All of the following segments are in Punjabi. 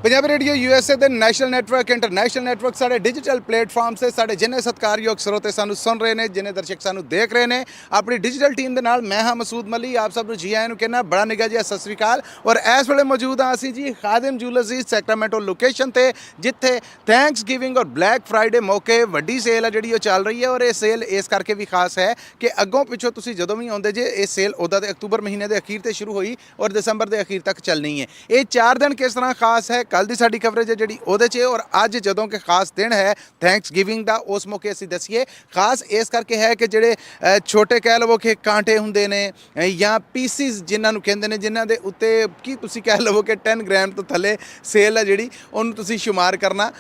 पंजाबी रेडियो यूएसए ਦੇ ਨੈਸ਼ਨਲ ਨੈਟਵਰਕ ਇੰਟਰਨੈਸ਼ਨਲ ਨੈਟਵਰਕ ਸਾਡੇ ਡਿਜੀਟਲ ਪਲੇਟਫਾਰਮ ਤੇ ਸਾਡੇ ਜਿੰਨੇ ਸਤਿਕਾਰਯੋਗ ਸਰੋਤੇ ਸਾਨੂੰ ਸੁਣ ਰਹੇ ਨੇ ਜਿੰਨੇ ਦਰਸ਼ਕ ਸਾਨੂੰ ਦੇਖ ਰਹੇ ਨੇ ਆਪਣੀ ਡਿਜੀਟਲ ਟੀਮ ਦੇ ਨਾਲ ਮੈਂ ਹਾਂ ਮਸੂਦ ਮਲੀ ਆਪ ਸਭ ਨੂੰ ਜੀ ਆਇਆਂ ਨੂੰ ਕਹਿਣਾ ਬੜਾ ਨਿੱਘਾ ਜਿਹਾ ਸਤਿ ਸ੍ਰੀ ਅਕਾਲ ਔਰ ਇਸ ਵੇਲੇ ਮੌਜੂਦ ਹਾਂ ਅਸੀਂ ਜੀ ਖਾਦਿਮ ਜੂਲਰਸ ਦੀ ਸੈਕਰਾਮੈਂਟੋ ਲੋਕੇਸ਼ਨ ਤੇ ਜਿੱਥੇ ਥੈਂਕਸ ਗਿਵਿੰਗ ਔਰ ਬਲੈਕ ਫਰਾਈਡੇ ਮੌਕੇ ਵੱਡੀ ਸੇਲ ਆ ਜਿਹੜੀ ਉਹ ਚੱਲ ਰਹੀ ਹੈ ਔਰ ਇਹ ਸੇਲ ਇਸ ਕਰਕੇ ਵੀ ਖਾਸ ਹੈ ਕਿ ਅੱਗੋਂ ਪਿੱਛੋਂ ਤੁਸੀਂ ਜਦੋਂ ਵੀ ਆਉਂਦੇ ਜੇ ਇਹ ਸੇਲ ਉਹਦਾ ਤੇ ਅਕਤੂਬਰ ਮਹੀਨੇ ਦੇ ਅਖੀਰ ਤੇ ਸ਼ੁਰੂ ਹੋਈ ਔਰ ਦਸੰਬਰ ਦੇ ਅਖੀਰ ਤੱਕ ਚੱਲਣੀ ਹੈ। ਇਹ 4 ਦਿਨ ਕਿਸ ਤਰ੍ਹਾਂ ਖਾਸ ਹੈ ਕੱਲ ਦੀ ਸਾਡੀ ਕਵਰੇਜ ਜਿਹੜੀ ਉਹਦੇ 'ਚ ਔਰ ਅੱਜ ਜਦੋਂ ਕਿ ਖਾਸ ਦਿਨ ਹੈ ਥੈਂਕਸ ਗਿਵਿੰਗ ਦਾ ਉਸ ਮੌਕੇ ਅਸੀਂ ਦੱਸੀਏ ਖਾਸ ਇਸ ਕਰਕੇ ਹੈ ਕਿ ਜਿਹੜੇ ਛੋਟੇ ਕਹਿ ਲਵੋ ਕਿ ਕਾਂਟੇ ਹੁੰਦੇ ਨੇ ਜਾਂ ਪੀਸਿਸ ਜਿਨ੍ਹਾਂ ਨੂੰ ਕਹਿੰਦੇ ਨੇ ਜਿਨ੍ਹਾਂ ਦੇ ਉੱਤੇ ਕੀ ਤੁਸੀਂ ਕਹਿ ਲਵੋ ਕਿ 10 ਗ੍ਰਾਮ ਤੋਂ ਥੱਲੇ ਸੇਲ ਹੈ ਜਿਹੜੀ ਉਹਨੂੰ ਤੁਸੀਂ ਸ਼ੁਮਾਰ ਕਰਨਾ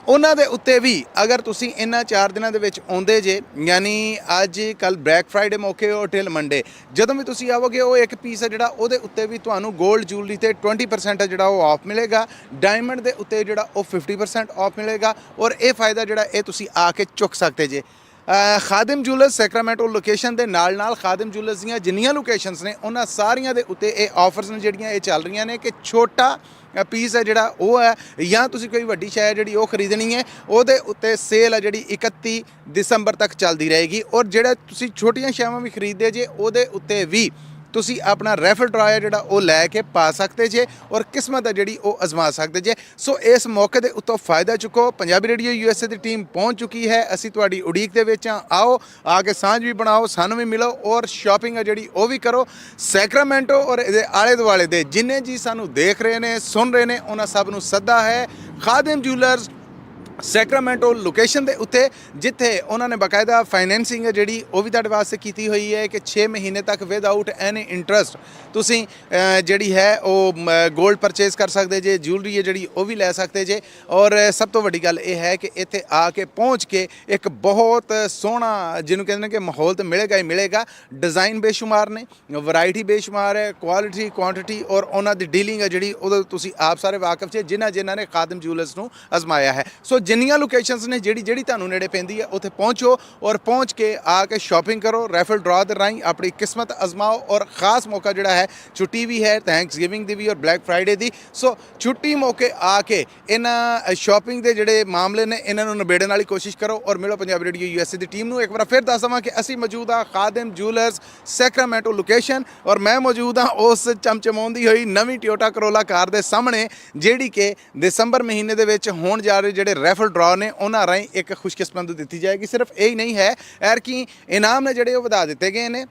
ਉਹਨਾਂ ਦੇ ਉੱਤੇ ਵੀ ਅਗਰ ਤੁਸੀਂ ਇਹਨਾਂ 4 ਦਿਨਾਂ ਦੇ ਵਿੱਚ ਆਉਂਦੇ ਜੇ ਯਾਨੀ ਅੱਜ ਕੱਲ ਬਲੈਕ ਫਰਾਈਡੇ ਮੌਕੇ ਔਰ ਟਿਲ ਮੰਡੇ ਜਦੋਂ ਵੀ ਤੁਸੀਂ ਆਵੋਗੇ ਉਹ ਇੱਕ ਪੀਸ ਹੈ ਜਿਹੜਾ ਉਹਦੇ ਉੱਤੇ ਵੀ ਤੁਹਾਨੂੰ ਗੋਲਡ ਜੂਲਰੀ ਤੇ 20% ਹੈ ਜਿਹੜਾ ਉਹ ਆਫ ਮਿਲੇਗਾ। ਡਾਇਮੰਡ ਦੇ ਉੱਤੇ ਜਿਹੜਾ ਉਹ 50% ਆਫ ਮਿਲੇਗਾ ਔਰ ਇਹ ਫਾਇਦਾ ਜਿਹੜਾ ਇਹ ਤੁਸੀਂ ਆ ਕੇ ਚੁੱਕ ਸਕਦੇ ਜੇ। ਖਾਦਿਮ ਜੂਲਰਸ ਸੈਕਰਾਮੈਂਟੋ ਲੋਕੇਸ਼ਨ ਦੇ ਨਾਲ ਖਾਦਿਮ ਜੂਲਰਸ ਦੀਆਂ ਜਿੰਨੀਆਂ ਲੋਕੇਸ਼ਨਸ ਨੇ ਉਹਨਾਂ ਸਾਰੀਆਂ ਦੇ ਉੱਤੇ ਇਹ ਆਫਰਸ ਨੇ ਜਿਹੜੀਆਂ ਇਹ ਚੱਲ ਰਹੀਆਂ ਨੇ ਕਿ ਛੋਟਾ ਪੀਸ ਹੈ ਜਿਹੜਾ ਉਹ ਹੈ ਜਾਂ ਤੁਸੀਂ ਕੋਈ ਵੱਡੀ ਸ਼ੈ ਜਿਹੜੀ ਉਹ ਖਰੀਦਣੀ ਹੈ ਉਹਦੇ ਉੱਤੇ ਸੇਲ ਹੈ ਜਿਹੜੀ 31 ਦਸੰਬਰ ਤੱਕ ਚੱਲਦੀ ਰਹੇਗੀ ਔਰ ਜਿਹੜਾ ਤੁਸੀਂ ਛੋਟੀਆਂ ਸ਼ੈਵਾਂ ਵੀ ਖਰੀਦਦੇ ਜੇ ਉਹਦੇ ਉੱਤੇ ਵੀ ਤੁਸੀਂ ਆਪਣਾ ਰੈਫਲ ਡਰਾਇਆ ਜਿਹੜਾ ਉਹ ਲੈ ਕੇ ਪਾ ਸਕਦੇ ਜੇ ਔਰ ਕਿਸਮਤ ਹੈ ਜਿਹੜੀ ਉਹ ਅਜ਼ਮਾ ਸਕਦੇ ਜੇ। ਸੋ ਇਸ ਮੌਕੇ ਦੇ ਉੱਤੋਂ ਫਾਇਦਾ ਚੁੱਕੋ। ਪੰਜਾਬੀ ਰੇਡੀਓ ਯੂਐਸਏ ਦੀ ਟੀਮ ਪਹੁੰਚ ਚੁੱਕੀ ਹੈ। ਅਸੀਂ ਤੁਹਾਡੀ ਉਡੀਕ ਦੇ ਵਿੱਚ ਆਓ ਆ ਕੇ ਸਾਂਝ ਵੀ ਬਣਾਓ ਸਾਨੂੰ ਵੀ ਮਿਲੋ ਔਰ ਸ਼ਾਪਿੰਗ ਹੈ ਜਿਹੜੀ ਉਹ ਵੀ ਕਰੋ। ਸੈਕਰਾਮੈਂਟੋ ਔਰ ਇਹਦੇ ਆਲੇ ਦੁਆਲੇ ਦੇ ਜਿੰਨੇ ਜੀ ਸਾਨੂੰ ਦੇਖ ਰਹੇ ਨੇ ਸੁਣ ਰਹੇ ਨੇ ਉਹਨਾਂ ਸਭ ਨੂੰ ਸੱਦਾ ਹੈ ਖਾਦਿਮ ਜੂਲਰਸ ਸੈਕਰਾਮੈਂਟੋ ਲੋਕੇਸ਼ਨ ਦੇ ਉੱਤੇ ਜਿੱਥੇ ਉਹਨਾਂ ਨੇ ਬਾਕਾਇਦਾ ਫਾਈਨੈਂਸਿੰਗ ਹੈ ਜਿਹੜੀ ਉਹ ਵੀ ਤੁਹਾਡੇ ਵਾਸਤੇ ਕੀਤੀ ਹੋਈ ਹੈ ਕਿ 6 ਮਹੀਨੇ ਤੱਕ ਵਿਦਆਊਟ ਐਨੀ ਇੰਟਰਸਟ ਤੁਸੀਂ ਜਿਹੜੀ ਹੈ ਉਹ ਗੋਲਡ ਪਰਚੇਸ ਕਰ ਸਕਦੇ ਜੇ ਜੂਲਰੀ ਹੈ ਜਿਹੜੀ ਉਹ ਵੀ ਲੈ ਸਕਦੇ ਜੇ। ਔਰ ਸਭ ਤੋਂ ਵੱਡੀ ਗੱਲ ਇਹ ਹੈ ਕਿ ਇੱਥੇ ਆ ਕੇ ਪਹੁੰਚ ਕੇ ਇੱਕ ਬਹੁਤ ਸੋਹਣਾ ਜਿਹਨੂੰ ਕਹਿੰਦੇ ਨੇ ਕਿ ਮਾਹੌਲ ਤਾਂ ਮਿਲੇਗਾ ਹੀ ਮਿਲੇਗਾ। ਡਿਜ਼ਾਈਨ ਬੇਸ਼ੁਮਾਰ ਨੇ ਵੈਰਾਈਟੀ ਬੇਸ਼ੁਮਾਰ ਹੈ ਕੁਆਲਿਟੀ ਕੁਆਂਟਿਟੀ ਔਰ ਉਹਨਾਂ ਦੀ ਡੀਲਿੰਗ ਹੈ ਜਿਹੜੀ ਉਹਦਾ ਤੁਸੀਂ ਆਪ ਸਾਰੇ ਵਾਕਿਫ 'ਚ ਜਿਨ੍ਹਾਂ ਨੇ ਖਾਦਿਮ ਜੂਲਰਸ ਨੂੰ ਅਜ਼ਮਾਇਆ ਹੈ। ਸੋ ਜਿੰਨੀਆਂ ਲੋਕੇਸ਼ਨਸ ਨੇ ਜਿਹੜੀ ਤੁਹਾਨੂੰ ਨੇੜੇ ਪੈਂਦੀ ਹੈ ਉੱਥੇ ਪਹੁੰਚੋ ਔਰ ਪਹੁੰਚ ਕੇ ਆ ਕੇ ਸ਼ਾਪਿੰਗ ਕਰੋ ਰੈਫਲ ਡਰਾ ਦੇ ਰਾਹੀਂ ਆਪਣੀ ਕਿਸਮਤ ਅਜ਼ਮਾਓ ਔਰ ਖਾਸ ਮੌਕਾ ਜਿਹੜਾ ਹੈ ਛੁੱਟੀ ਵੀ ਹੈ ਥੈਂਕਸ ਗਿਵਿੰਗ ਦੀ ਵੀ ਔਰ ਬਲੈਕ ਫਰਾਈਡੇ ਦੀ। ਸੋ ਛੁੱਟੀ ਮੌਕੇ ਆ ਕੇ ਇਹਨਾਂ ਸ਼ਾਪਿੰਗ ਦੇ ਜਿਹੜੇ ਮਾਮਲੇ ਨੇ ਇਹਨਾਂ ਨੂੰ ਨਿਬੇੜਨ ਵਾਲੀ ਕੋਸ਼ਿਸ਼ ਕਰੋ ਔਰ ਮਿਲੋ ਪੰਜਾਬੀ ਰੇਡੀਓ ਯੂਐਸਏ ਦੀ ਟੀਮ ਨੂੰ। ਇੱਕ ਵਾਰ ਫਿਰ ਦੱਸ ਦੇਵਾਂ ਕਿ ਅਸੀਂ ਮੌਜੂਦ ਹਾਂ ਖਾਦਿਮ ਜੂਲਰਸ ਸੈਕਰਾਮੈਂਟੋ ਲੋਕੇਸ਼ਨ ਔਰ ਮੈਂ ਮੌਜੂਦ ਹਾਂ ਉਸ ਚਮਚਮਾਉਂਦੀ ਹੋਈ ਨਵੀਂ ਟੋਯੋਟਾ ਕਰੋਲਾ ਕਾਰ ਦੇ ਸਾਹਮਣੇ ਜਿਹੜੀ ਕਿ ਦਸੰਬਰ ਮਹੀਨੇ ਦੇ ਵਿੱਚ ਹੋਣ ਜਾ ਰਹੇ ਜਿਹੜੇ ਰੈਫਲ ਡਰਾ ਨੇ ਉਹਨਾਂ ਰਾਹੀਂ ਇੱਕ ਖੁਸ਼ਕਿਸਮਤ ਦਿੱਤੀ ਜਾਏਗੀ। ਸਿਰਫ ਇਹ ਹੀ ਨਹੀਂ ਹੈ ਐਰਕੀ ਇਨਾਮ ਨੇ ਜਿਹੜੇ ਉਹ ਵਧਾ ਦਿੱਤੇ ਗਏ ਨੇ।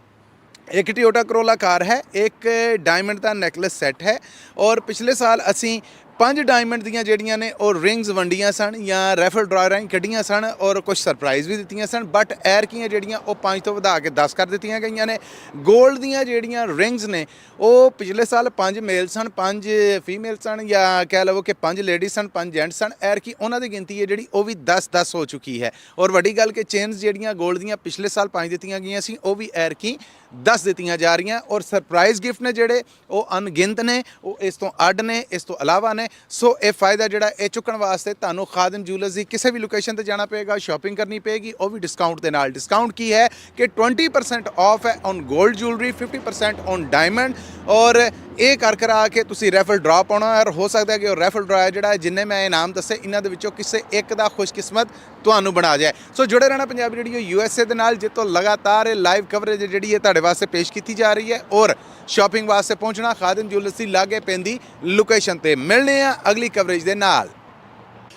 ਇੱਕ ਟੋਯੋਟਾ ਕਰੋਲਾ ਕਾਰ ਹੈ ਇੱਕ ਡਾਇਮੰਡ ਦਾ ਨੈਕਲਸ ਸੈੱਟ ਹੈ ਔਰ ਪਿਛਲੇ ਸਾਲ ਅਸੀਂ 5 ਡਾਇਮੰਡ ਦੀਆਂ ਜਿਹੜੀਆਂ ਨੇ ਉਹ ਰਿੰਗਸ ਵੰਡੀਆਂ ਸਨ ਜਾਂ ਰੈਫਲ ਡਰਾ ਰਾਹੀਂ ਕੱਢੀਆਂ ਸਨ ਔਰ ਕੁਝ ਸਰਪ੍ਰਾਈਜ਼ ਵੀ ਦਿੱਤੀਆਂ ਸਨ ਬਟ ਐਰਕੀਆਂ ਜਿਹੜੀਆਂ ਉਹ 5 ਤੋਂ ਵਧਾ ਕੇ 10 ਕਰ ਦਿੱਤੀਆਂ ਗਈਆਂ ਨੇ। ਗੋਲਡ ਦੀਆਂ ਜਿਹੜੀਆਂ ਰਿੰਗਸ ਨੇ ਉਹ ਪਿਛਲੇ ਸਾਲ 5 ਮੇਲ ਸਨ 5 ਫੀਮੇਲ ਸਨ ਜਾਂ ਕਹਿ ਲਵੋ ਕਿ 5 ਲੇਡੀਜ਼ ਸਨ 5 ਜੈਂਟ ਸਨ। ਐਰਕੀ ਉਹਨਾਂ ਦੀ ਗਿਣਤੀ ਹੈ ਜਿਹੜੀ ਉਹ ਵੀ 10 ਹੋ ਚੁੱਕੀ ਹੈ ਔਰ ਵੱਡੀ ਗੱਲ ਕਿ ਚੇਨਸ ਜਿਹੜੀਆਂ ਗੋਲਡ ਦੀਆਂ ਪਿਛਲੇ ਸਾਲ 5 ਦਿੱਤੀਆਂ ਗਈਆਂ ਸੀ ਉਹ ਵੀ ਐਰਕੀ 10 ਦਿੱਤੀਆਂ ਜਾ ਰਹੀਆਂ ਔਰ ਸਰਪ੍ਰਾਈਜ਼ ਗਿਫਟ ਨੇ ਜਿਹੜੇ ਉਹ ਅਣਗਿਣਤ ਨੇ ਉਹ ਇਸ ਤੋਂ ਅੱਡ ਨੇ ਇਸ ਤੋਂ ਇਲਾਵਾ ਨੇ। ਸੋ ਇਹ ਫਾਇਦਾ ਜਿਹੜਾ ਇਹ ਚੁੱਕਣ ਵਾਸਤੇ ਤੁਹਾਨੂੰ ਖਾਦਿਮ ਜੂਲਰਸ ਦੀ ਕਿਸੇ ਵੀ ਲੋਕੇਸ਼ਨ ਤੇ ਜਾਣਾ ਪਏਗਾ ਸ਼ਾਪਿੰਗ ਕਰਨੀ ਪਏਗੀ ਉਹ ਵੀ ਡਿਸਕਾਊਂਟ ਦੇ ਨਾਲ। ਡਿਸਕਾਊਂਟ ਕੀ ਹੈ ਕਿ 20% ਆਫ ਹੈ on gold jewellery 50% on diamond ਔਰ ਇਹ ਕਰ ਆ ਕੇ ਤੁਸੀਂ ਰੈਫਲ ਡਰਾ ਪਾਉਣਾ ਔਰ ਹੋ ਸਕਦਾ ਕਿ ਉਹ ਰੈਫਲ ਡਰਾ ਜਿਹੜਾ ਜਿੰਨੇ ਮੈਂ ਇਨਾਮ ਦੱਸੇ ਇਹਨਾਂ ਦੇ ਵਿੱਚੋਂ ਕਿਸੇ ਇੱਕ ਦਾ ਖੁਸ਼ਕਿਸਮਤ ਤੁਹਾਨੂੰ ਬਣਾ ਜਾਏ। ਸੋ ਜੁੜੇ ਰਹਿਣਾ ਪੰਜਾਬੀ ਰੇਡੀਓ ਯੂਐਸਏ ਦੇ ਨਾਲ ਜਿੱਥੋਂ ਲਗਾਤਾਰ ਇਹ ਲਾਈਵ ਕਵਰੇਜ ਜਿਹੜੀ ਹੈ ਤੁਹਾਡੇ ਵਾਸਤੇ ਪੇਸ਼ ਕੀਤੀ ਜਾ ਰਹੀ ਹੈ ਔਰ ਸ਼ਾਪਿੰਗ ਵਾਸਤੇ ਪਹੁੰਚਣਾ ਖਾਦਿਮ ਜੂਲਰਸ ਦੀ ਲਾਗੇ ਪੈਂਦੀ ਲੋਕੇਸ਼ਨ ਤੇ। ਮਿਲਣੇ ਆ ਅਗਲੀ ਕਵਰੇਜ ਦੇ ਨਾਲ।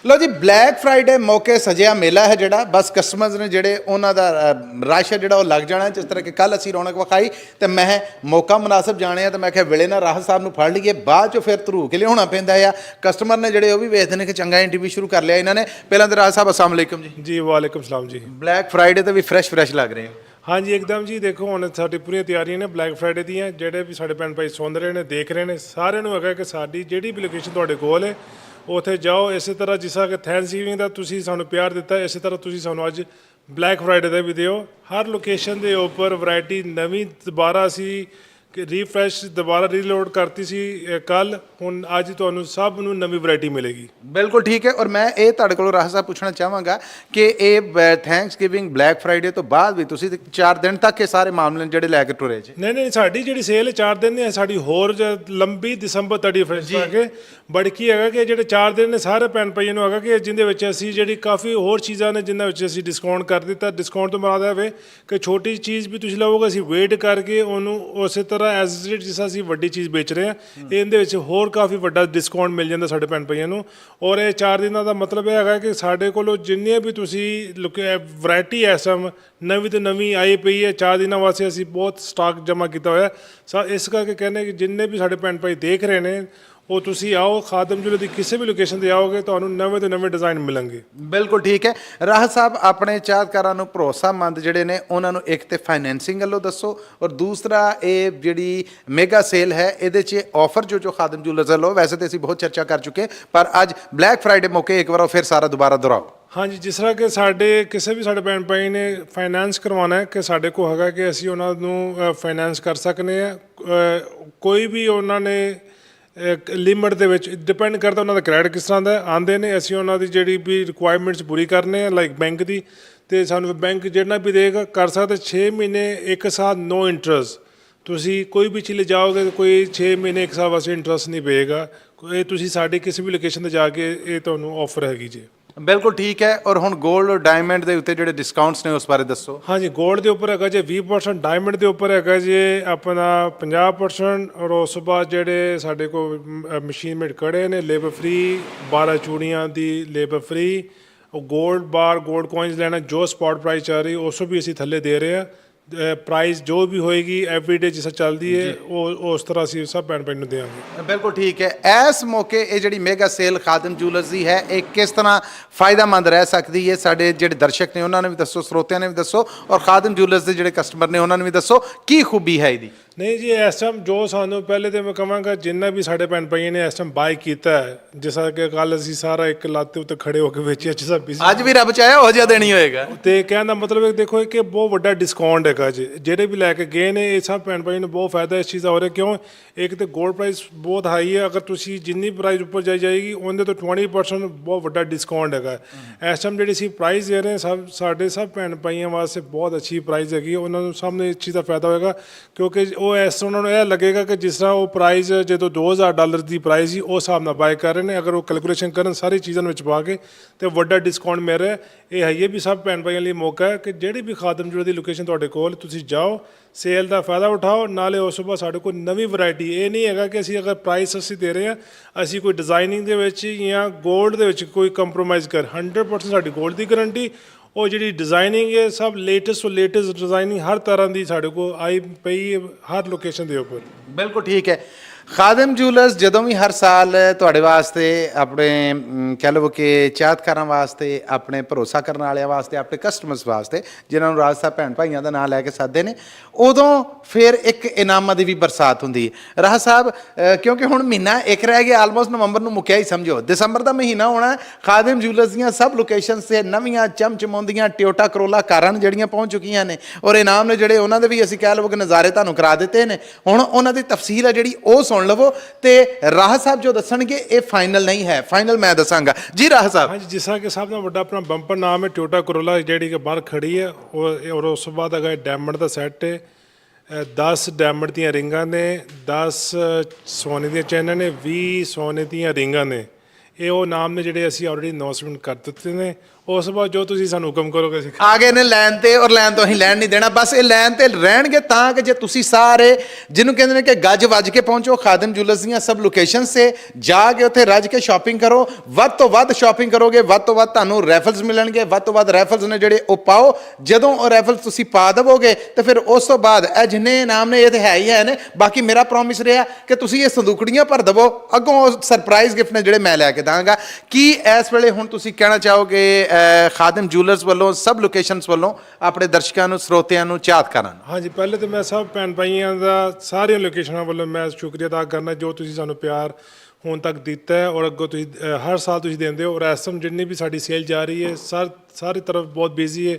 ਲੋ ਜੀ ਬਲੈਕ ਫਰਾਈਡੇ ਮੌਕੇ ਸਜਿਆ ਮੇਲਾ ਹੈ ਜਿਹੜਾ ਬਸ ਕਸਟਮਰਸ ਨੇ ਜਿਹੜੇ ਉਹਨਾਂ ਦਾ ਰਸ਼ ਹੈ ਜਿਹੜਾ ਉਹ ਲੱਗ ਜਾਣਾ। ਜਿਸ ਤਰ੍ਹਾਂ ਕਿ ਕੱਲ ਅਸੀਂ ਰੌਣਕ ਵਿਖਾਈ ਤੇ ਮੈਂ ਮੌਕਾ ਮੁਨਾਸਬ ਜਾਣਿਆ ਤੇ ਮੈਂ ਕਿਹਾ ਵੇਲੇ ਨਾਲ ਰਾਹਤ ਸਾਹਿਬ ਨੂੰ ਫੜ ਲਈਏ ਬਾਅਦ ਚੋਂ ਫਿਰ ਧਰੂ ਕੇ ਲਿਆਉਣਾ ਪੈਂਦਾ ਆ। ਕਸਟਮਰ ਨੇ ਜਿਹੜੇ ਉਹ ਵੀ ਵੇਖਦੇ ਨੇ ਕਿ ਚੰਗਾ ਇੰਟਰਵਿਊ ਸ਼ੁਰੂ ਕਰ ਲਿਆ ਇਹਨਾਂ ਨੇ। ਪਹਿਲਾਂ ਤਾਂ ਰਾਹਤ ਸਾਹਿਬ ਅਸਲਾਮ ਅਲੈਕੁਮ ਜੀ। ਜੀ ਵਾਲੇਕੁਮ ਸਲਾਮ ਜੀ। ਬਲੈਕ ਫਰਾਈਡੇ ਤੇ ਵੀ ਫਰੈਸ਼ ਲੱਗ ਰਹੇ ਹੋ। ਹਾਂਜੀ ਇੱਕਦਮ ਜੀ ਦੇਖੋ ਹੁਣ ਸਾਡੀ ਪੂਰੀਆਂ ਤਿਆਰੀਆਂ ਨੇ ਬਲੈਕ ਫਰਾਈਡੇ ਦੀਆਂ। ਜਿਹੜੇ ਵੀ ਸਾਡੇ ਭੈਣ ਭਾਈ ਸੁਣ ਰਹੇ ਨੇ ਦੇਖ ਰਹੇ ਨੇ ਸਾਰਿਆਂ ਨੂੰ ਹੈਗਾ ਕਿ ਸਾਡੀ ਜਿਹੜੀ ਵੀ ਲੋਕੇਸ਼ਨ ਤੁਹਾਡੇ ਕੋਲ ਹੈ ਉੱਥੇ ਜਾਓ। ਇਸੇ ਤਰ੍ਹਾਂ ਜਿਸ ਤਰ੍ਹਾਂ ਕਿ ਥੈਂਕਸ ਗਿਵਿੰਗ ਦਾ ਤੁਸੀਂ ਸਾਨੂੰ ਪਿਆਰ ਦਿੱਤਾ ਇਸੇ ਤਰ੍ਹਾਂ ਤੁਸੀਂ ਸਾਨੂੰ ਅੱਜ ਬਲੈਕ ਫਰਾਈਡੇ ਦਾ ਵੀ ਦਿਓ। ਹਰ ਲੋਕੇਸ਼ਨ ਦੇ ਉੱਪਰ ਵੈਰਾਈਟੀ ਨਵੀਂ ਦੁਬਾਰਾ ਅਸੀਂ ਕਿ ਰੀਫਰੈਸ਼ ਦੁਬਾਰਾ ਰੀਲੋਡ ਕਰਤੀ ਸੀ ਕੱਲ, ਹੁਣ ਅੱਜ ਤੁਹਾਨੂੰ ਸਭ ਨੂੰ ਨਵੀਂ ਵੈਰਾਈਟੀ ਮਿਲੇਗੀ। ਬਿਲਕੁਲ ਠੀਕ ਹੈ। ਔਰ ਮੈਂ ਇਹ ਤੁਹਾਡੇ ਕੋਲੋਂ ਰਾਹ ਸਾਹਿਬ ਪੁੱਛਣਾ ਚਾਹਾਂਗਾ ਕਿ ਇਹ ਥੈਂਕਸ ਗਿਵਿੰਗ ਬਲੈਕ ਫਰਾਈਡੇ ਤੋਂ ਬਾਅਦ ਵੀ ਤੁਸੀਂ 4 ਦਿਨ ਤੱਕ ਇਹ ਸਾਰੇ ਮਾਮਲੇ ਜਿਹੜੇ ਲੈ ਕੇ ਟੁਰੇ ਜੇ। ਨਹੀਂ, ਸਾਡੀ ਜਿਹੜੀ ਸੇਲ ਹੈ 4 ਦਿਨ ਹੈ, ਸਾਡੀ ਹੋਰ ਲੰਬੀ ਦਸੰਬਰ 31 ਤੱਕ ਹੈ। ਬਟ ਕੀ ਹੈਗਾ ਕਿ ਜਿਹੜੇ 4 ਦਿਨ ਨੇ ਸਾਰੇ ਭੈਣ ਭਾਈਆਂ ਨੂੰ ਹੈਗਾ ਕਿ ਜਿੰਦੇ ਵਿੱਚ ਅਸੀਂ ਜਿਹੜੀ ਕਾਫੀ ਹੋਰ ਚੀਜ਼ਾਂ ਨੇ ਜਿਨ੍ਹਾਂ ਵਿੱਚ ਅਸੀਂ ਡਿਸਕਾਊਂਟ ਕਰ ਦਿੱਤਾ। ਡਿਸਕਾਊਂਟ ਤੋਂ ਮੁਰਾਦ ਹੈ ਕਿ ਛੋਟੀ ਚੀਜ਼ ਵੀ ਤੁਸੀਂ ਲਵੋਗੇ ਅਸੀਂ ਵੇਟ ਕਰਕੇ ਉਹਨੂੰ ਉਸੇ ਤਰ੍ਹਾਂ ਐਜ਼ ਇਟ ਜਿਸ ਅਸੀਂ ਵੱਡੀ ਚੀਜ਼ ਵੇਚ ਰਹੇ ਹਾਂ, ਇਹਦੇ ਵਿੱਚ ਹੋਰ ਕਾਫੀ ਵੱਡਾ ਡਿਸਕਾਊਂਟ ਮਿਲ ਜਾਂਦਾ ਸਾਡੇ ਭੈਣ ਭਾਈਆਂ ਨੂੰ। ਔਰ ਇਹ 4 ਦਿਨਾਂ ਦਾ ਮਤਲਬ ਇਹ ਹੈਗਾ ਕਿ ਸਾਡੇ ਕੋਲੋਂ ਜਿੰਨੀਆਂ ਵੀ ਤੁਸੀਂ ਵੈਰਾਈਟੀ ਇਸ ਟਾਈਮ ਨਵੀਂ ਤੋਂ ਨਵੀਂ ਆਈ ਪਈ ਹੈ, 4 ਦਿਨਾਂ ਵਾਸਤੇ ਅਸੀਂ ਬਹੁਤ ਸਟਾਕ ਜਮ੍ਹਾਂ ਕੀਤਾ ਹੋਇਆ। ਇਸ ਕਰਕੇ ਕਹਿੰਦੇ ਕਿ ਜਿੰਨੇ ਵੀ ਸਾਡੇ ਭੈਣ ਭਾਈ ਦੇਖ ਰਹੇ ਨੇ ਉਹ ਤੁਸੀਂ ਆਓ, ਖਾਦਮ ਜੁਲੇ ਦੀ ਕਿਸੇ ਵੀ ਲੋਕੇਸ਼ਨ ਤੇ ਆਓਗੇ ਤੁਹਾਨੂੰ ਨਵੇਂ ਤੋਂ ਨਵੇਂ ਡਿਜ਼ਾਈਨ ਮਿਲਣਗੇ। ਬਿਲਕੁਲ ਠੀਕ ਹੈ। ਰਾਹਤ ਸਾਹਿਬ ਆਪਣੇ ਚਾਹਤਕਾਰਾਂ ਨੂੰ ਭਰੋਸਾਮੰਦ ਜਿਹੜੇ ਨੇ ਉਹਨਾਂ ਨੂੰ ਇੱਕ ਤੇ ਫਾਈਨੈਂਸਿੰਗ ਵੱਲੋਂ ਦੱਸੋ, ਔਰ ਦੂਸਰਾ ਇਹ ਜਿਹੜੀ ਮੈਗਾ ਸੇਲ ਹੈ ਇਹਦੇ 'ਚ ਆਫਰ ਜੋ ਖਾਦਮ ਜੁਲਰਸ ਵੱਲੋਂ, ਵੈਸੇ ਤੇ ਅਸੀਂ ਬਹੁਤ ਚਰਚਾ ਕਰ ਚੁੱਕੇ ਪਰ ਅੱਜ ਬਲੈਕ ਫਰਾਈਡੇ ਮੌਕੇ ਇੱਕ ਵਾਰ ਫਿਰ ਸਾਰਾ ਦੁਬਾਰਾ ਦੁਹਰਾਓ। ਹਾਂਜੀ, ਜਿਸ ਤਰ੍ਹਾਂ ਕਿ ਸਾਡੇ ਕਿਸੇ ਵੀ ਸਾਡੇ ਭੈਣ ਭਾਈ ਨੇ ਫਾਈਨੈਂਸ ਕਰਵਾਉਣਾ ਹੈ ਕਿ ਸਾਡੇ ਕੋਲ ਹੈਗਾ ਕਿ ਅਸੀਂ ਉਹਨਾਂ ਨੂੰ ਫਾਈਨੈਂਸ ਕਰ ਸਕਨੇ ਆ। ਕੋਈ ਵੀ ਉਹਨਾਂ ਨੇ ਲਿਮਟ ਦੇ ਵਿੱਚ ਡਿਪੈਂਡ ਕਰਦਾ ਉਹਨਾਂ ਦਾ ਕ੍ਰੈਡਿਟ ਕਿਸ ਤਰ੍ਹਾਂ ਦਾ ਆਉਂਦੇ ਨੇ, ਅਸੀਂ ਉਹਨਾਂ ਦੀ ਜਿਹੜੀ ਵੀ ਰਿਕੁਆਇਰਮੈਂਟਸ ਪੂਰੀ ਕਰਨੇ ਆ ਲਾਈਕ ਬੈਂਕ ਦੀ, ਅਤੇ ਸਾਨੂੰ ਬੈਂਕ ਜਿਹੜਾ ਵੀ ਦੇਗਾ ਕਰ ਸਕਦੇ 6 ਮਹੀਨੇ 1 ਸਾਲ ਨੋ ਇੰਟਰਸਟ। ਤੁਸੀਂ ਕੋਈ ਵੀ ਚੀਜ਼ ਜਾਓਗੇ ਕੋਈ 6 ਮਹੀਨੇ 1 ਸਾਲ ਵਾਸਤੇ ਇੰਟਰਸਟ ਨਹੀਂ ਪਏਗਾ। ਇਹ ਤੁਸੀਂ ਸਾਡੀ ਕਿਸੇ ਵੀ ਲੋਕੇਸ਼ਨ 'ਤੇ ਜਾ ਕੇ ਇਹ ਤੁਹਾਨੂੰ ਆਫਰ ਹੈਗੀ ਜੀ। ਬਿਲਕੁਲ ਠੀਕ ਹੈ। ਔਰ ਹੁਣ 골ਡ ਔਰ ਡਾਇਮੰਡ ਦੇ ਉੱਤੇ ਜਿਹੜੇ ਡਿਸਕਾਊਂਟਸ ਨੇ ਉਸ ਬਾਰੇ ਦੱਸੋ। ਹਾਂਜੀ, 골ਡ ਦੇ ਉੱਪਰ ਹੈਗਾ ਜੀ 20%, ਡਾਇਮੰਡ ਦੇ ਉੱਪਰ ਹੈਗਾ ਜੀ ਆਪਣਾ 50%, ਔਰ ਉਸ ਤੋਂ ਬਾਅਦ ਜਿਹੜੇ ਸਾਡੇ ਕੋਲ ਮਸ਼ੀਨ ਮੇਡ ਕੜੇ ਨੇ ਲੇਬਰ ਫ੍ਰੀ, 12 ਚੂੜੀਆਂ ਦੀ ਲੇਬਰ ਫ੍ਰੀ। ਉਹ 골ਡ ਬਾਰ 골ਡ ਕੋਇਨਸ ਲੈਣਾ ਜੋ ਸਪੌਟ ਪ੍ਰਾਈਸ ਚੱਲ ਰਹੀ ਉਸ ਤੋਂ ਵੀ ਅਸੀਂ ਥੱਲੇ ਦੇ ਰਹੇ ਹਾਂ। ਪ੍ਰਾਈਸ ਜੋ ਵੀ ਹੋਏਗੀ ਐਵਰੀਡੇ ਜਿਸ ਤਰ੍ਹਾਂ ਚੱਲਦੀ ਹੈ ਉਹ ਉਸ ਤਰ੍ਹਾਂ ਅਸੀਂ ਸਭ ਭੈਣ ਭਾਈ ਨੂੰ ਦੇਵਾਂਗੇ। ਬਿਲਕੁਲ ਠੀਕ ਹੈ। ਇਸ ਮੌਕੇ ਇਹ ਜਿਹੜੀ ਮੈਗਾ ਸੇਲ ਖਾਦਮ ਜੂਲਰਸ ਦੀ ਹੈ ਇਹ ਕਿਸ ਤਰ੍ਹਾਂ ਫਾਇਦਾਮੰਦ ਰਹਿ ਸਕਦੀ ਹੈ, ਸਾਡੇ ਜਿਹੜੇ ਦਰਸ਼ਕ ਨੇ ਉਹਨਾਂ ਨੇ ਵੀ ਦੱਸੋ, ਸਰੋਤਿਆਂ ਨੇ ਵੀ ਦੱਸੋ, ਔਰ ਖਾਦਮ ਜੂਲਰਸ ਦੇ ਜਿਹੜੇ ਕਸਟਮਰ ਨੇ ਉਹਨਾਂ ਨੂੰ ਵੀ ਦੱਸੋ ਕੀ ਖੂਬੀ ਹੈ ਇਹਦੀ। ਨਹੀਂ ਜੀ, ਇਸ ਟਾਈਮ ਜੋ ਸਾਨੂੰ ਪਹਿਲੇ ਤਾਂ ਮੈਂ ਕਹਾਂਗਾ ਜਿੰਨਾ ਵੀ ਸਾਡੇ ਭੈਣ ਭਾਈਆਂ ਨੇ ਇਸ ਟਾਈਮ ਬਾਈ ਕੀਤਾ ਹੈ, ਜਿਸ ਤਰ੍ਹਾਂ ਕਿ ਕੱਲ ਅਸੀਂ ਸਾਰਾ ਇੱਕ ਲੱਤ ਉੱਤੇ ਖੜੇ ਹੋ ਕੇ ਵੇਚਿਆ ਅੱਜ ਵੀ ਰੱਬ ਚਾਹਿਆ ਹੋ ਜਿਹਾ ਦੇਣੀ ਹੋਏਗਾ। ਤੇ ਕਹਿਣ ਦਾ ਮਤਲਬ ਹੈ ਦੇਖੋ ਕਿ ਬਹੁਤ ਵੱਡਾ ਡਿਸਕਾਊਂਟ ਹੈਗਾ ਜੀ, ਜਿਹੜੇ ਵੀ ਲੈ ਕੇ ਗਏ ਨੇ ਇਹ ਸਭ ਭੈਣ ਭਾਈ ਨੂੰ ਬਹੁਤ ਫਾਇਦਾ ਇਸ ਚੀਜ਼ ਦਾ ਹੋ ਰਿਹਾ। ਕਿਉਂ? ਇੱਕ ਤਾਂ ਗੋਲਡ ਪ੍ਰਾਈਸ ਬਹੁਤ ਹਾਈ ਹੈ, ਅਗਰ ਤੁਸੀਂ ਜਿੰਨੀ ਪ੍ਰਾਈਸ ਉੱਪਰ ਜਾਏਗੀ ਉਹਦੇ ਤੋਂ 20% ਬਹੁਤ ਵੱਡਾ ਡਿਸਕਾਊਂਟ ਹੈਗਾ। ਇਸ ਟਾਈਮ ਜਿਹੜੀ ਅਸੀਂ ਪ੍ਰਾਈਸ ਦੇ ਰਹੇ ਸਾਡੇ ਸਭ ਭੈਣ ਭਾਈਆਂ ਵਾਸਤੇ ਬਹੁਤ ਅੱਛੀ ਪ੍ਰਾਈਸ ਹੈਗੀ, ਉਹਨਾਂ ਨੂੰ ਸਭ ਨੂੰ ਇਸ ਚੀਜ਼ ਦਾ ਫਾਇਦਾ ਹੋਏਗਾ। ਕਿਉਂਕਿ ਉਹ ਇਸ ਤਰ੍ਹਾਂ ਉਹਨਾਂ ਨੂੰ ਇਹ ਲੱਗੇਗਾ ਕਿ ਜਿਸ ਤਰ੍ਹਾਂ ਉਹ ਪ੍ਰਾਈਸ ਜਦੋਂ $2000 ਦੀ ਪ੍ਰਾਈਸ ਸੀ ਉਸ ਹਿਸਾਬ ਨਾਲ ਬਾਏ ਕਰ ਰਹੇ ਨੇ। ਅਗਰ ਉਹ ਕੈਲਕੂਲੇਸ਼ਨ ਕਰਨ ਸਾਰੀ ਚੀਜ਼ਾਂ ਵਿੱਚ ਪਾ ਕੇ ਤੇ ਵੱਡਾ ਡਿਸਕਾਊਂਟ ਮਿਲ ਰਿਹਾ। ਇਹ ਹੈ ਵੀ ਸਭ ਭੈਣ ਭਾਈਆਂ ਲਈ ਮੌਕਾ ਹੈ ਕਿ ਜਿਹੜੀ ਵੀ ਖਾਦਮ ਜੁਲੇ ਦੀ ਲੋਕੇਸ਼ਨ ਤੁਹਾਡੇ ਕੋਲ ਤੁਸੀਂ ਜਾਓ, ਸੇਲ ਦਾ ਫਾਇਦਾ ਉਠਾਓ, ਨਾਲੇ ਉਸ ਤੋਂ ਬਾਅਦ ਸਾਡੇ ਕੋਲ ਨਵੀਂ ਵੈਰਾਈਟੀ। ਇਹ ਨਹੀਂ ਹੈਗਾ ਕਿ ਅਸੀਂ ਅਗਰ ਪ੍ਰਾਈਸ ਅਸੀਂ ਦੇ ਰਹੇ ਹਾਂ ਅਸੀਂ ਕੋਈ ਡਿਜ਼ਾਈਨਿੰਗ ਦੇ ਵਿੱਚ ਜਾਂ ਗੋਲਡ ਦੇ ਵਿੱਚ ਕੋਈ ਕੰਪਰੋਮਾਈਜ਼ 100% ਸਾਡੀ ਗੋਲਡ ਦੀ ਗਰੰਟੀ। ਉਹ ਜਿਹੜੀ ਡਿਜ਼ਾਈਨਿੰਗ ਹੈ ਸਭ ਲੇਟੈਸਟ ਤੋਂ ਲੇਟੈਸਟ ਡਿਜ਼ਾਈਨਿੰਗ ਹਰ ਤਰ੍ਹਾਂ ਦੀ ਸਾਡੇ ਕੋਲ ਆਈ ਪਈ ਹੈ ਹਰ ਲੋਕੇਸ਼ਨ ਦੇ ਉੱਪਰ। ਬਿਲਕੁਲ ਠੀਕ ਹੈ। ਖਾਦਮ ਜੂਲਰਸ ਜਦੋਂ ਵੀ ਹਰ ਸਾਲ ਤੁਹਾਡੇ ਵਾਸਤੇ ਆਪਣੇ ਕਹਿ ਲਓ ਕਿ ਚਾਹਤਕਾਰਾਂ ਵਾਸਤੇ, ਆਪਣੇ ਭਰੋਸਾ ਕਰਨ ਵਾਲਿਆਂ ਵਾਸਤੇ, ਆਪਣੇ ਕਸਟਮਰਸ ਵਾਸਤੇ ਜਿਨ੍ਹਾਂ ਨੂੰ ਰਾਜ ਸਾਹਿਬ ਭੈਣ ਭਾਈਆਂ ਦਾ ਨਾਂ ਲੈ ਕੇ ਸੱਦਦੇ ਨੇ, ਉਦੋਂ ਫਿਰ ਇੱਕ ਇਨਾਮਾਂ ਦੀ ਵੀ ਬਰਸਾਤ ਹੁੰਦੀ ਹੈ। ਰਾਜ ਸਾਹਿਬ ਕਿਉਂਕਿ ਹੁਣ ਮਹੀਨਾ ਇੱਕ ਰਹਿ ਗਿਆ, ਆਲਮੋਸਟ ਨਵੰਬਰ ਨੂੰ ਮੁੱਕਿਆ ਹੀ ਸਮਝੋ, ਦਸੰਬਰ ਦਾ ਮਹੀਨਾ ਹੋਣਾ। ਖਾਦਮ ਜੂਲਰਸ ਦੀਆਂ ਸਭ ਲੋਕੇਸ਼ਨਸ 'ਤੇ ਨਵੀਆਂ ਚਮਚਮਾਉਂਦੀਆਂ ਟਿਓਟਾ ਕਰੋਲਾ ਕਾਰਾਂ ਜਿਹੜੀਆਂ ਪਹੁੰਚ ਚੁੱਕੀਆਂ ਨੇ, ਔਰ ਇਨਾਮ ਨੇ ਜਿਹੜੇ ਉਹਨਾਂ ਦੇ ਵੀ ਅਸੀਂ ਕਹਿ ਲਓ ਕਿ ਨਜ਼ਾਰੇ ਤੁਹਾਨੂੰ ਕਰਾ ਦਿੱਤੇ ਨੇ। ਹੁਣ ਉਹਨਾਂ ਦੀ ਤਫਸੀਲ ਹੈ ਜਿਹੜੀ ਉਹ ਸੁਣ ਲਵੋ ਤੇ ਰਾਹ ਸਾਹਿਬ ਜੋ ਦੱਸਣਗੇ ਇਹ ਫਾਈਨਲ ਨਹੀਂ ਹੈ, ਫਾਈਨਲ ਮੈਂ ਦੱਸਾਂਗਾ ਜੀ। ਰਾਹ ਸਾਹਿਬ, ਹਾਂਜੀ, ਜਿਸ ਤਰ੍ਹਾਂ ਕਿ ਸਭ ਤੋਂ ਵੱਡਾ ਆਪਣਾ ਬੰਪਰ ਨਾਮ ਹੈ ਟਿਓਟਾ ਕਰੋਲਾ ਜਿਹੜੀ ਕਿ ਬਾਹਰ ਖੜੀ ਹੈ, ਔਰ ਉਸ ਤੋਂ ਬਾਅਦ ਹੈਗਾ ਡਾਇਮੰਡ ਦਾ ਸੈੱਟ ਹੈ। 10 ਡਾਇਮੰਡ ਦੀਆਂ ਰਿੰਗਾਂ ਨੇ, 10 ਸੋਨੇ ਦੀਆਂ ਚੈਨਾਂ ਨੇ, 20 ਸੋਨੇ ਦੀਆਂ ਰਿੰਗਾਂ ਨੇ। ਇਹ ਉਹ ਨਾਮ ਨੇ ਜਿਹੜੇ ਅਸੀਂ ਆਲਰੇਡੀ ਅਨਾਉਂਸਮੈਂਟ ਕਰ ਦਿੱਤੇ ਨੇ। ਉਸ ਤੋਂ ਬਾਅਦ ਜੋ ਤੁਸੀਂ ਸਾਨੂੰ ਹੁਕਮ ਕਰੋਗੇ ਅਸੀਂ ਆ ਗਏ ਨੇ ਲੈਣ ਤੇ, ਔਰ ਲੈਣ ਤੋਂ ਅਸੀਂ ਲੈਣ ਨਹੀਂ ਦੇਣਾ, ਬਸ ਇਹ ਲੈਣ ਤੇ ਰਹਿਣਗੇ ਤਾਂ ਕਿ ਜੇ ਤੁਸੀਂ ਸਾਰੇ ਜਿਹਨੂੰ ਕਹਿੰਦੇ ਨੇ ਕਿ ਗੱਜ ਵੱਜ ਕੇ ਪਹੁੰਚੋ ਖਾਦਮ ਜੂਲਰਸ ਦੀਆਂ ਸਭ ਲੋਕੇਸ਼ਨਸ 'ਤੇ ਜਾ ਕੇ ਉੱਥੇ ਰੱਜ ਕੇ ਸ਼ਾਪਿੰਗ ਕਰੋ। ਵੱਧ ਤੋਂ ਵੱਧ ਸ਼ਾਪਿੰਗ ਕਰੋਗੇ, ਵੱਧ ਤੋਂ ਵੱਧ ਤੁਹਾਨੂੰ ਰੈਫਲਸ ਮਿਲਣਗੇ, ਵੱਧ ਤੋਂ ਵੱਧ ਰੈਫਲਸ ਨੇ ਜਿਹੜੇ ਉਹ ਪਾਓ। ਜਦੋਂ ਉਹ ਰੈਫਲਸ ਤੁਸੀਂ ਪਾ ਦੇਵੋਗੇ ਤੇ ਫਿਰ ਉਸ ਤੋਂ ਬਾਅਦ ਇਹ ਜਿੰਨੇ ਇਨਾਮ ਨੇ ਇਹ ਤਾਂ ਹੈ ਹੀ ਹੈ ਨੇ। ਬਾਕੀ ਮੇਰਾ ਪ੍ਰੋਮਿਸ ਰਿਹਾ ਕਿ ਤੁਸੀਂ ਇਹ ਸੰਦੂਕੜੀਆਂ ਭਰ ਦੇਵੋ, ਅੱਗੋਂ ਸਰਪ੍ਰਾਈਜ਼ ਗਿਫਟ ਨੇ ਜਿਹੜੇ ਮੈਂ ਲੈ ਕੇ ਦਾਂਗਾ। ਕੀ ਇਸ ਵੇਲੇ ਹੁਣ ਤੁਸੀਂ ਕਹਿਣਾ ਚਾਹੋਗੇ ਖਾਦਮ ਜੂਲਰਸ ਵੱਲੋਂ ਸਭ ਲੋਕੇਸ਼ਨਸ ਵੱਲੋਂ ਆਪਣੇ ਦਰਸ਼ਕਾਂ ਨੂੰ, ਸਰੋਤਿਆਂ ਨੂੰ, ਚਾਹਤਕਾਰਾਂ ਨੂੰ? ਹਾਂਜੀ, ਪਹਿਲੇ ਤਾਂ ਮੈਂ ਸਭ ਭੈਣ ਭਾਈਆਂ ਦਾ ਸਾਰੀਆਂ ਲੋਕੇਸ਼ਨਾਂ ਵੱਲੋਂ ਮੈਂ ਸ਼ੁਕਰੀਆ ਅਦਾ ਕਰਨਾ ਜੋ ਤੁਸੀਂ ਸਾਨੂੰ ਪਿਆਰ ਹੁਣ ਤੱਕ ਦਿੱਤਾ ਹੈ, ਔਰ ਅੱਗੋਂ ਤੁਸੀਂ ਹਰ ਸਾਲ ਤੁਸੀਂ ਦਿੰਦੇ ਹੋ। ਔਰ ਇਸ ਟਾਈਮ ਜਿੰਨੀ ਵੀ ਸਾਡੀ ਸੇਲ ਜਾ ਰਹੀ ਹੈ ਸਾਰੀ ਤਰਫ ਬਹੁਤ ਬਿਜ਼ੀ ਹੈ,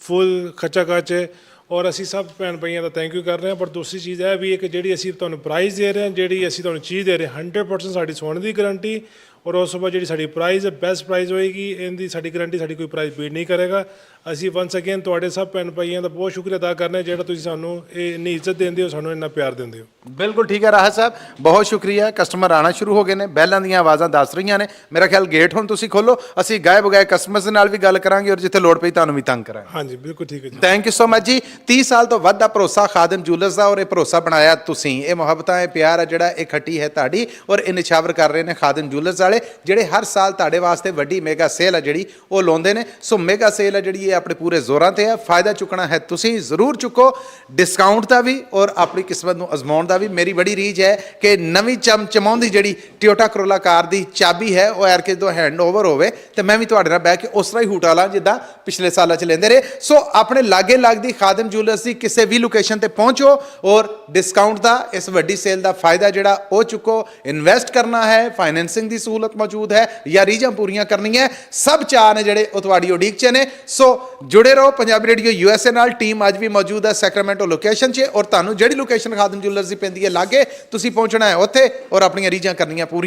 ਫੁੱਲ ਖਚਾ ਖਚ ਹੈ। ਔਰ ਅਸੀਂ ਸਭ ਭੈਣ ਭਾਈਆਂ ਦਾ ਥੈਂਕ ਯੂ ਕਰ ਰਹੇ ਹਾਂ। ਪਰ ਦੂਸਰੀ ਚੀਜ਼ ਇਹ ਵੀ ਹੈ ਕਿ ਜਿਹੜੀ ਅਸੀਂ ਤੁਹਾਨੂੰ ਪ੍ਰਾਈਜ਼ ਦੇ ਰਹੇ ਹਾਂ, ਜਿਹੜੀ ਅਸੀਂ ਤੁਹਾਨੂੰ ਚੀਜ਼ ਦੇ ਰਹੇ ਹਾਂ, 100% ਸਾਡੀ ਸੋਨੇ ਦੀ ਗਾਰੰਟੀ, ਔਰ ਉਸ ਤੋਂ ਬਾਅਦ ਜਿਹੜੀ ਸਾਡੀ ਪ੍ਰਾਈਜ਼ ਹੈ ਬੈਸਟ ਪ੍ਰਾਈਜ਼ ਹੋਏਗੀ। ਇਹਦੀ ਸਾਡੀ ਗਾਰੰਟੀ, ਸਾਡੀ ਕੋਈ ਪ੍ਰਾਈਜ਼ ਬੀਟ ਨਹੀਂ ਕਰੇਗਾ। ਅਸੀਂ ਵਨਸ ਅਗੇਨ ਤੁਹਾਡੇ ਸਭ ਭੈਣ ਭਾਈਆਂ ਦਾ ਬਹੁਤ ਸ਼ੁਕਰੀਆ ਅਦਾ ਕਰਨਾ ਜਿਹੜਾ ਤੁਸੀਂ ਸਾਨੂੰ ਇਹ ਇੰਨੀ ਇੱਜ਼ਤ ਦਿੰਦੇ ਹੋ, ਸਾਨੂੰ ਇੰਨਾ ਪਿਆਰ ਦਿੰਦੇ ਹੋ। ਬਿਲਕੁਲ ਠੀਕ ਹੈ ਰਾਹਤ ਸਾਹਿਬ, ਬਹੁਤ ਸ਼ੁਕਰੀਆ। ਕਸਟਮਰ ਆਉਣਾ ਸ਼ੁਰੂ ਹੋ ਗਏ ਨੇ, ਬੈਲਾਂ ਦੀਆਂ ਆਵਾਜ਼ਾਂ ਦੱਸ ਰਹੀਆਂ ਨੇ। ਮੇਰਾ ਖਿਆਲ ਗੇਟ ਹੁਣ ਤੁਸੀਂ ਖੋਲੋ, ਅਸੀਂ ਗਾਏ ਬਗਾਏ ਕਸਟਮਰਸ ਦੇ ਨਾਲ ਵੀ ਗੱਲ ਕਰਾਂਗੇ ਔਰ ਜਿੱਥੇ ਲੋੜ ਪਈ ਤੁਹਾਨੂੰ ਵੀ ਤੰਗ ਕਰਾਂਗੇ। ਹਾਂਜੀ ਬਿਲਕੁਲ ਠੀਕ ਹੈ ਜੀ। ਥੈਂਕ ਯੂ ਸੋ ਮਚ ਜੀ। 30 ਸਾਲ ਤੋਂ ਵੱਧ ਦਾ ਭਰੋਸਾ ਖਾਦਿਮ ਜੂਲਰਸ ਦਾ, ਔਰ ਇਹ ਭਰੋਸਾ ਬਣਾਇਆ ਤੁਸੀਂ। ਇਹ ਮੁਹੱਬਤਾਂ, ਇਹ ਪਿਆਰ ਹੈ ਜਿਹੜਾ ਇਹ ਖੱਟੀ ਹੈ ਤੁਹਾਡੀ, ਔਰ ਇਹ ਨਿਛਾਵਰ ਕਰ ਰਹੇ ਨੇ ਖਾਦਿਮ ਜੂਲਰਸ ਵਾਲੇ, ਜਿਹੜੇ ਹਰ ਸਾਲ ਤੁਹਾਡੇ ਵਾਸਤੇ ਵੱਡੀ ਮੇਗਾ ਸੇਲ ਹੈ ਜਿਹੜੀ ਉਹ ਲਾਉਂਦੇ ਨੇ। ਸੋ ਮੇਗਾ ਸੇਲ ਹੈ ਜਿਹੜੀ ਇਹ ਆਪਣੇ ਪੂਰੇ ਜ਼ੋਰਾਂ ਤੇ ਹੈ। ਫਾਇਦਾ ਚੁੱਕਣਾ ਹੈ ਤੁਸੀਂ ਜ਼ਰੂਰ ਚੁੱਕੋ, ਡਿਸਕਾਊਂਟ ਦਾ ਵੀ ਔਰ ਆਪਣੀ ਕਿਸਮਤ ਨੂੰ ਅਜ਼ਮਾਉਣ ਦਾ ਵੀ। ਮੇਰੀ ਬੜੀ ਰੀਝ ਹੈ ਕਿ ਨਵੀਂ ਚਮਚਮਾਉਂਦੀ ਜਿਹੜੀ ਟੋਯੋਟਾ ਕਰੋਲਾ ਕਾਰ ਦੀ ਚਾਬੀ ਹੈ ਉਹ ਐਰਕੇ ਤੋਂ ਹੈਂਡ ਓਵਰ ਹੋਵੇ ਤੇ ਮੈਂ ਵੀ ਤੁਹਾਡੇ ਨਾਲ ਬਹਿ ਕੇ ਉਸ ਤਰ੍ਹਾਂ ਹੀ ਹੂਟਾ ਲਾਂ ਜਿੱਦਾਂ ਪਿਛਲੇ ਸਾਲਾਂ 'ਚ ਲੈਂਦੇ ਰਹੇ। ਸੋ ਆਪਣੇ ਲਾਗੇ ਲੱਗਦੀ ਖਾਦਿਮ ਜੂਲਰਸ ਦੀ ਕਿਸੇ ਵੀ ਲੋਕੇਸ਼ਨ ਤੇ ਪਹੁੰਚੋ ਔਰ ਡਿਸਕਾਊਂਟ ਦਾ, ਇਸ ਵੱਡੀ ਸੇਲ ਦਾ ਫਾਇਦਾ ਜਿਹੜਾ ਉਹ ਚੁੱਕੋ। ਇਨਵੈਸਟ ਕਰਨਾ ਹੈ, ਫਾਈਨੈਂਸਿੰਗ ਦੀ ਸਹੂਲਤ ਮੌਜੂਦ ਹੈ ਜਾਂ ਰੀਝਾਂ ਪੂਰੀਆਂ ਕਰਨੀਆਂ, ਸਭ ਚਾਅ ਨੇ ਜਿਹੜੇ ਉਹ ਤੁਹਾਡੀ ਉਡੀਕ 'ਚ ਨੇ। ਸੋ ਜੁੜੇ ਰਹੋ ਪੰਜਾਬੀ ਰੇਡੀਓ USA ਨਾਲ। ਟੀਮ ਅੱਜ ਵੀ ਮੌਜੂਦ ਹੈ ਸੈਕਰਾਮੈਂਟੋ ਲੋਕੇਸ਼ਨ 'ਚ, ਔਰ ਤੁਹਾਨੂੰ ਜਿਹੜੀ ਲੋਕੇਸ਼ਨ ਖਾਦਿਮ ਜੂਲਰਸ ਦੀ ਪੈਂਦੀ ਹੈ ਲਾਗੇ, ਤੁਸੀਂ ਪਹੁੰਚਣਾ ਹੈ ਉੱਥੇ ਔਰ ਆਪਣੀਆਂ ਰੀਝਾਂ ਕਰਨੀਆਂ ਪੂਰੀਆਂ।